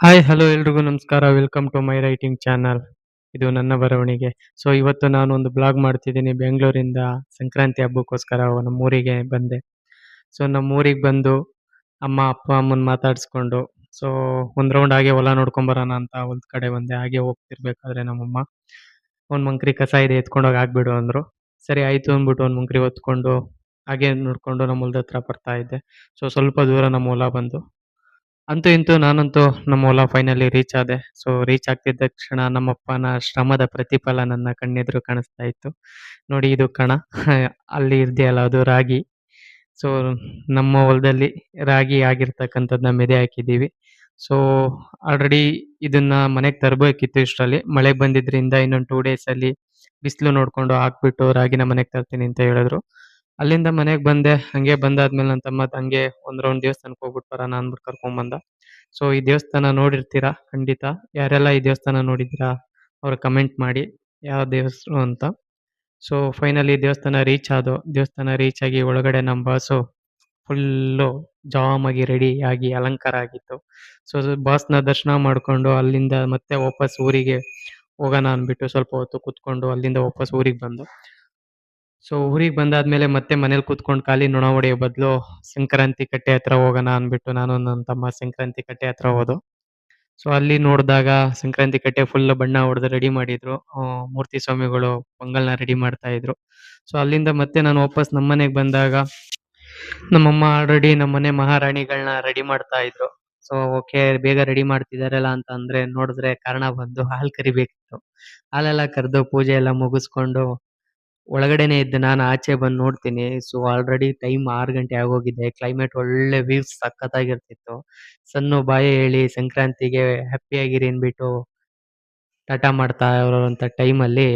Hi hello ಎಲ್ರಿಗೂ ನಮಸ್ಕಾರ. Welcome to my writing channel. ಇದು ನನ್ನ ಬರವಣಿಗೆ. ಸೊ ಇವತ್ತು ನಾನೊಂದು ಬ್ಲಾಗ್ ಮಾಡ್ತಿದ್ದೀನಿ. ಬೆಂಗಳೂರಿಂದ ಸಂಕ್ರಾಂತಿ ಹಬ್ಬಕ್ಕೋಸ್ಕರ ನಮ್ಮೂರಿಗೆ ಬಂದೆ. ಸೊ ನಮ್ಮೂರಿಗೆ ಬಂದು ಅಮ್ಮ, ಅಪ್ಪ, ಅಮ್ಮನ ಮಾತಾಡಿಸ್ಕೊಂಡು ಸೊ ಒಂದು ರೌಂಡ್ ಹಾಗೆ ಹೊಲ ನೋಡ್ಕೊಂಬರೋಣ ಅಂತ ಹೊಲದ ಕಡೆ ಬಂದೆ. ಹಾಗೆ ಹೋಗ್ತಿರ್ಬೇಕಾದ್ರೆ ನಮ್ಮಮ್ಮ ಒಂದು ಮಂಕ್ರಿ ಕಸ ಇದೆ ಎತ್ಕೊಂಡೋಗಿ ಹಾಕ್ಬಿಡು ಅಂದರು. ಸರಿ ಆಯಿತು ಅಂದ್ಬಿಟ್ಟು ಒಂದು ಮಂಕ್ರಿ ಹೊತ್ಕೊಂಡು ಹಾಗೆ ನೋಡಿಕೊಂಡು ನಮ್ಮ ಹೊಲದ ಹತ್ರ ಬರ್ತಾ ಇದ್ದೆ. ಸೊ ಸ್ವಲ್ಪ ದೂರ ನಮ್ಮ ಹೊಲ ಬಂತು. ಅಂತೂ ಇಂತೂ ನಾನಂತೂ ನಮ್ಮ ಹೊಲ ಫೈನಲಿ ರೀಚ್ ಆದೆ. ಸೊ ರೀಚ್ ಆಗ್ತಿದ್ದ ತಕ್ಷಣ ನಮ್ಮಪ್ಪನ ಶ್ರಮದ ಪ್ರತಿಫಲ ನನ್ನ ಕಣ್ಣೆದುರು ಕಾಣಿಸ್ತಾ ಇತ್ತು. ನೋಡಿ ಇದು ಕಣ ಅಲ್ಲಿ ಇದೆಯಲ್ಲ ಅದು ರಾಗಿ. ಸೊ ನಮ್ಮ ಹೊಲದಲ್ಲಿ ರಾಗಿ ಆಗಿರ್ತಕ್ಕಂಥದ್ದನ್ನ ಮೆದೆ ಹಾಕಿದ್ದೀವಿ. ಸೊ ಆಲ್ರೆಡಿ ಇದನ್ನ ಮನೆಗೆ ತರಬೇಕಿತ್ತು ಇಷ್ಟರಲ್ಲಿ. ಮಳೆ ಬಂದಿದ್ರಿಂದ ಇನ್ನೊಂದು 2 ಡೇಸಲ್ಲಿ ಬಿಸಿಲು ನೋಡ್ಕೊಂಡು ಹಾಕ್ಬಿಟ್ಟು ರಾಗಿನ ಮನೆಗೆ ತರ್ತೀನಿ ಅಂತ ಹೇಳಿದ್ರು. ಅಲ್ಲಿಂದ ಮನೆಗೆ ಬಂದೆ. ಹಂಗೆ ಬಂದಾದ್ಮೇಲೆ ನನ್ನ ತಮ್ಮ ಹಂಗೆ ಒಂದು ರೌಂಡ್ ದೇವಸ್ಥಾನಕ್ಕೆ ಹೋಗ್ಬಿಟ್ಟು ಬರೋಣ ಅಂದ್ಬಿಟ್ಟು ಕರ್ಕೊಂಬಂದ. ಸೊ ಈ ದೇವಸ್ಥಾನ ನೋಡಿರ್ತೀರಾ ಖಂಡಿತ. ಯಾರೆಲ್ಲ ಈ ದೇವಸ್ಥಾನ ನೋಡಿದ್ದೀರಾ ಅವ್ರು ಕಮೆಂಟ್ ಮಾಡಿ ಯಾವ ದೇವಸ್ಥಾನ ಅಂತ. ಸೊ ಫೈನಲಿ ದೇವಸ್ಥಾನ ರೀಚ್ ಆದೋ. ದೇವಸ್ಥಾನ ರೀಚ್ ಆಗಿ ಒಳಗಡೆ ನಮ್ಮ ಬಾಸು ಫುಲ್ಲು ಜಾಮಾಗಿ ರೆಡಿ ಆಗಿ ಅಲಂಕಾರ ಆಗಿತ್ತು. ಸೊ ಬಾಸ್‌ನ ದರ್ಶನ ಮಾಡ್ಕೊಂಡು ಅಲ್ಲಿಂದ ಮತ್ತೆ ವಾಪಸ್ ಊರಿಗೆ ಹೋಗೋಣ ಅಂದ್ಬಿಟ್ಟು ಸ್ವಲ್ಪ ಹೊತ್ತು ಕೂತ್ಕೊಂಡು ಅಲ್ಲಿಂದ ವಾಪಸ್ ಊರಿಗೆ ಬಂದು. ಸೊ ಊರಿಗೆ ಬಂದಾದ್ಮೇಲೆ ಮತ್ತೆ ಮನೇಲಿ ಕೂತ್ಕೊಂಡು ಖಾಲಿ ನೊಣ ಹೊಡೆಯೋ ಬದಲು ಸಂಕ್ರಾಂತಿ ಕಟ್ಟೆ ಹತ್ರ ಹೋಗೋಣ ಅಂದ್ಬಿಟ್ಟು ನಾನು ನನ್ನ ತಮ್ಮ ಸಂಕ್ರಾಂತಿ ಕಟ್ಟೆ ಹತ್ರ ಹೋದೋ. ಸೊ ಅಲ್ಲಿ ನೋಡಿದಾಗ ಸಂಕ್ರಾಂತಿ ಕಟ್ಟೆ ಫುಲ್ ಬಣ್ಣ ಹೊಡೆದು ರೆಡಿ ಮಾಡಿದ್ರು. ಮೂರ್ತಿ ಸ್ವಾಮಿಗಳು ಪೊಂಗಲ್‌ನ ರೆಡಿ ಮಾಡ್ತಾ ಇದ್ರು. ಸೊ ಅಲ್ಲಿಂದ ಮತ್ತೆ ನಾನು ವಾಪಸ್ ನಮ್ಮನೆಗೆ ಬಂದಾಗ ನಮ್ಮಮ್ಮ ಆಲ್ರೆಡಿ ನಮ್ಮನೆ ಮಹಾರಾಣಿಗಳನ್ನ ರೆಡಿ ಮಾಡ್ತಾ ಇದ್ರು. ಸೊ ಓಕೆ ಬೇಗ ರೆಡಿ ಮಾಡ್ತಿದಾರಲ್ಲ ಅಂತ ಅಂದ್ರೆ ನೋಡಿದ್ರೆ ಕಾರಣ ಬಂದು ಹಾಲು ಕರಿಬೇಕಿತ್ತು. ಹಾಲೆಲ್ಲ ಕರೆದು ಪೂಜೆ ಎಲ್ಲ ಮುಗಿಸ್ಕೊಂಡು ಒಳಗಡೆನೇ ಇದ್ದೆ. ನಾನು ಆಚೆ ಬಂದು ನೋಡ್ತೀನಿ. ಸೊ ಆಲ್ರೆಡಿ ಟೈಮ್ 6 ಗಂಟೆ ಆಗೋಗಿದೆ. ಕ್ಲೈಮೇಟ್ ಒಳ್ಳೆ ವ್ಯೂಸ್ ಸಖತ್ತಾಗಿರ್ತಿತ್ತು. ಸನ್ನು ಬಾಯ್ ಹೇಳಿ ಸಂಕ್ರಾಂತಿಗೆ ಹ್ಯಾಪಿ ಆಗಿರಿ ಅಂದ್ಬಿಟ್ಟು ಟಾಟಾ ಮಾಡ್ತಾ ಇರೋಂಥ ಟೈಮಲ್ಲಿ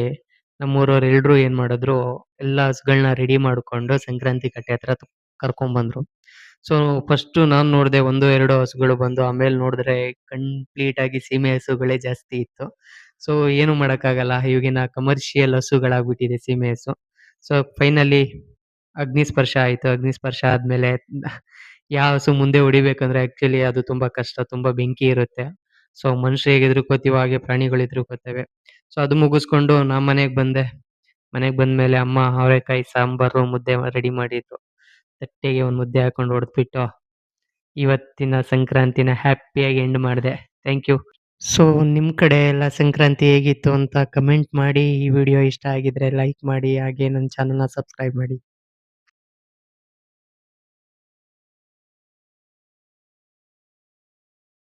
ನಮ್ಮೂರವ್ರು ಎಲ್ರೂ ಏನ್ ಮಾಡಿದ್ರು, ಎಲ್ಲ ಹಸುಗಳನ್ನ ರೆಡಿ ಮಾಡ್ಕೊಂಡು ಸಂಕ್ರಾಂತಿ ಕಟ್ಟೆ ಹತ್ರ ಕರ್ಕೊಂಬಂದ್ರು. ಸೊ ಫಸ್ಟು ನಾನ್ ನೋಡ್ದೆ 1, 2 ಹಸುಗಳು ಬಂದು. ಆಮೇಲೆ ನೋಡಿದ್ರೆ ಕಂಪ್ಲೀಟ್ ಆಗಿ ಸೀಮೆ ಹಸುಗಳೇ ಜಾಸ್ತಿ ಇತ್ತು. ಸೊ ಏನು ಮಾಡಕ್ಕಾಗಲ್ಲ. ಇವಾಗಿನ ಕಮರ್ಷಿಯಲ್ ಹಸುಗಳಾಗ್ಬಿಟ್ಟಿದೆ ಸೀಮೆ ಹಸು. ಸೊ ಫೈನಲಿ ಅಗ್ನಿಸ್ಪರ್ಶ ಆಯ್ತು. ಅಗ್ನಿಸ್ಪರ್ಶ ಆದ್ಮೇಲೆ ಯಾವ ಹಸು ಮುಂದೆ ಹೊಡಿಬೇಕಂದ್ರೆ ಆಕ್ಚುಲಿ ಅದು ತುಂಬಾ ಕಷ್ಟ. ತುಂಬಾ ಬೆಂಕಿ ಇರುತ್ತೆ. ಸೊ ಮನುಷ್ರು ಹೇಗೆ ಹೆದರ್ಕೋತೀವೋ ಹಾಗೆ ಪ್ರಾಣಿಗಳು ಹೆದರ್ಕೋತವೆ. ಸೊ ಅದು ಮುಗಿಸ್ಕೊಂಡು ನಾ ಮನೆಗೆ ಬಂದೆ. ಮನೆಗೆ ಬಂದ್ಮೇಲೆ ಅಮ್ಮ ಅವರೆಕಾಯಿ ಸಾಂಬಾರು, ಮುದ್ದೆ ರೆಡಿ ಮಾಡಿದ್ರು. ತಟ್ಟೆಗೆ ಒಂದು ಮುದ್ದೆ ಹಾಕೊಂಡು ಹೊಡೆದ್ಬಿಟ್ಟು ಇವತ್ತಿನ ಸಂಕ್ರಾಂತಿನ ಹ್ಯಾಪಿಯಾಗಿ ಎಂಡ್ ಮಾಡಿದೆ. Thank you. ಸೊ ನಿಮ್ಮ ಕಡೆ ಎಲ್ಲ ಸಂಕ್ರಾಂತಿ ಹೇಗಿತ್ತು ಅಂತ ಕಮೆಂಟ್ ಮಾಡಿ. ಈ ವಿಡಿಯೋ ಇಷ್ಟ ಆಗಿದ್ರೆ ಲೈಕ್ ಮಾಡಿ. ಹಾಗೆ ನನ್ನ ಚಾನಲ್‌ನ ಸಬ್ಸ್ಕ್ರೈಬ್ ಮಾಡಿ.